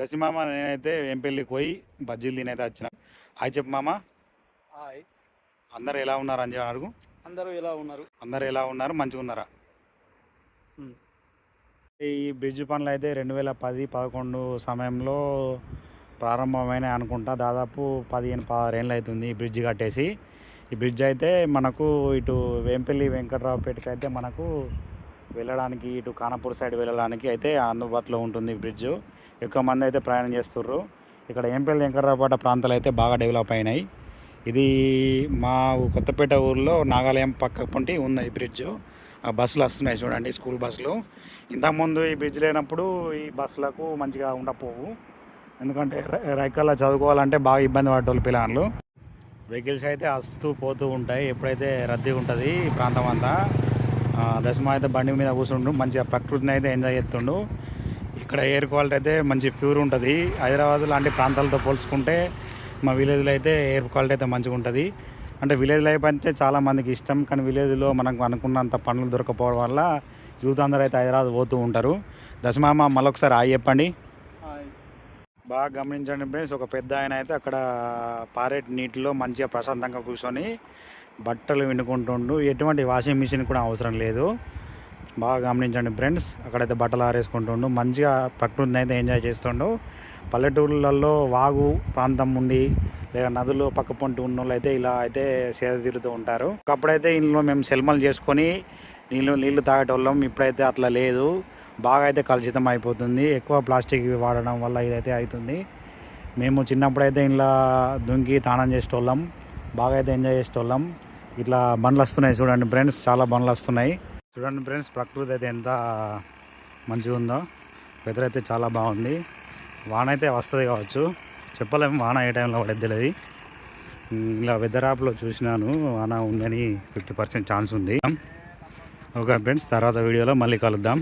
దశి మామ నేనైతే ఎంపెళ్ళికి పోయి బజ్జీలు తినైతే వచ్చిన. హాయ్ చెప్పు మామ. హాయ్. అందరు ఎలా ఉన్నారు అని అడుగు. అందరూ ఎలా ఉన్నారు? అందరు ఎలా ఉన్నారు, మంచిగా ఉన్నారా? ఈ బ్రిడ్జ్ పనులు అయితే 2010-11 సమయంలో ప్రారంభమైన అనుకుంటా. దాదాపు 15-16 ఏళ్ళు అవుతుంది ఈ బ్రిడ్జ్ కట్టేసి. ఈ బ్రిడ్జ్ అయితే మనకు ఇటు వేంపల్లి వెంకట్రావుపేటకి అయితే మనకు వెళ్ళడానికి, ఇటు ఖానాపూర్ సైడ్ వెళ్ళడానికి అయితే అందుబాటులో ఉంటుంది ఈ బ్రిడ్జ్. ఎక్కువ మంది అయితే ప్రయాణం చేస్తుర్రు. ఇక్కడ వేంపల్లి వెంకట్రావుపేట ప్రాంతాలు అయితే బాగా డెవలప్ అయినాయి. ఇది మా కొత్తపేట ఊర్లో నాగాలయం పక్క పొంటి ఉంది ఈ బ్రిడ్జ్. ఆ బస్సులు వస్తున్నాయి చూడండి, స్కూల్ బస్సులు. ఇంతకుముందు ఈ బ్రిడ్జ్ లేనప్పుడు ఈ బస్సులకు మంచిగా ఉండకపోవు. ఎందుకంటే రైకల్లా చదువుకోవాలంటే బాగా ఇబ్బంది పడ్డోళ్ళు పిల్లలు. వెహికల్స్ అయితే వస్తూ పోతూ ఉంటాయి. ఎప్పుడైతే రద్దీ ఉంటుంది ఈ ప్రాంతం అంతా. దశమ అయితే బండి మీద కూర్చుండు, మంచిగా ప్రకృతిని అయితే ఎంజాయ్ చేస్తుండు. ఇక్కడ ఎయిర్ క్వాలిటీ అయితే మంచి ప్యూర్ ఉంటుంది. హైదరాబాద్ లాంటి ప్రాంతాలతో పోల్చుకుంటే మా విలేజ్లో అయితే ఎయిర్ క్వాలిటీ అయితే మంచిగా ఉంటుంది. అంటే విలేజ్ లైఫ్ అంటే చాలామందికి ఇష్టం, కానీ విలేజ్లో మనకు అనుకున్నంత పనులు దొరకపోవడం వల్ల యూత్ అందరూ అయితే హైదరాబాద్ పోతూ ఉంటారు. దశమామ మళ్ళొకసారి హాయ్ చెప్పండి. బాగా గమనించండి ఫ్రెండ్స్, ఒక పెద్ద ఆయన అయితే అక్కడ పారేట్ నీటిలో మంచిగా ప్రశాంతంగా కూర్చొని బట్టలు విండుకుంటుండు. ఎటువంటి వాషింగ్ మిషన్ కూడా అవసరం లేదు. బాగా గమనించండి ఫ్రెండ్స్, అక్కడైతే బట్టలు ఆరేసుకుంటుండు, మంచిగా ప్రకృతిని అయితే ఎంజాయ్ చేస్తుండు. పల్లెటూళ్ళల్లో వాగు ప్రాంతం ఉండి లేదా నదులు పక్క పొంటి ఉన్న వాళ్ళు అయితే ఇలా అయితే సేద తీరుతూ ఉంటారు. ఒకప్పుడైతే ఇంట్లో మేము సెల్మలు చేసుకొని నీళ్లు తాగేటోళ్ళం. ఇప్పుడైతే అట్లా లేదు, బాగా అయితే కలుషితం అయిపోతుంది. ఎక్కువ ప్లాస్టిక్ వాడడం వల్ల ఇదైతే అవుతుంది. మేము చిన్నప్పుడైతే ఇలా దుంకి తానం చేసేటోళ్ళం, బాగా అయితే ఎంజాయ్ చేసేటోళ్ళం. ఇట్లా బండ్లు వస్తున్నాయి చూడండి ఫ్రెండ్స్, చాలా బండ్లు వస్తున్నాయి చూడండి ఫ్రెండ్స్. ప్రకృతి అయితే ఎంత మంచిగా ఉందో, వెదర్ అయితే చాలా బాగుంది. వాన అయితే వస్తుంది కావచ్చు, చెప్పలేము వాన ఏ టైంలో పడేది తెలియదు. ఇలా వెదర్ యాప్లో చూసినాను, వాన ఉందని 50% ఛాన్స్ ఉంది. ఓకే ఫ్రెండ్స్, తర్వాత వీడియోలో మళ్ళీ కలుద్దాం.